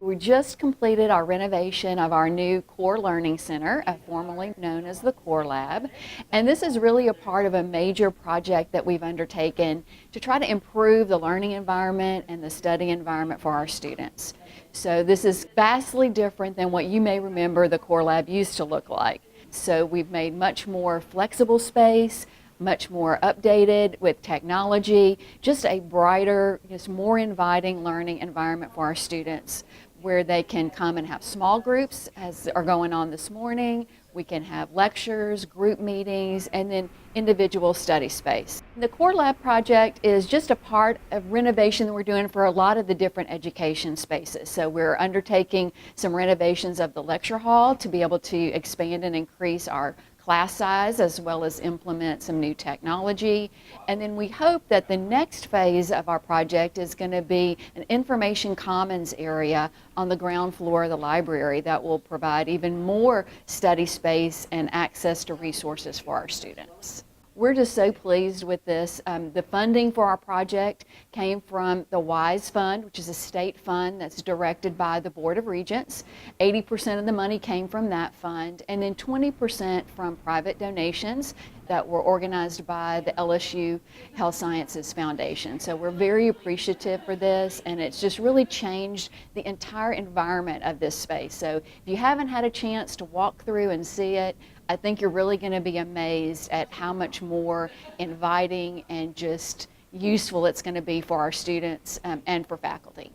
We just completed our renovation of our new Core Learning Center, formerly known as the Core Lab. And this is really a part of a major project that we've undertaken to try to improve the learning environment and the study environment for our students. So this is vastly different than what you may remember the Core Lab used to look like. So we've made much more flexible space, much more updated with technology, just a brighter, just more inviting learning environment for our students, where they can come and have small groups as are going on this morning. We can have lectures, group meetings, and then individual study space. The Core Lab project is just a part of renovation that we're doing for a lot of the different education spaces. So we're undertaking some renovations of the lecture hall to be able to expand and increase our class size, as well as implement some new technology. And then we hope that the next phase of our project is going to be an information commons area on the ground floor of the library that will provide even more study space and access to resources for our students. We're just so pleased with this. The funding for our project came from the WISE Fund, which is a state fund that's directed by the Board of Regents. 80% of the money came from that fund, and then 20% from private donations that were organized by the LSU Health Sciences Foundation. So we're very appreciative for this, and it's just really changed the entire environment of this space. So if you haven't had a chance to walk through and see it, I think you're really going to be amazed at how much more inviting and just useful it's going to be for our students and for faculty.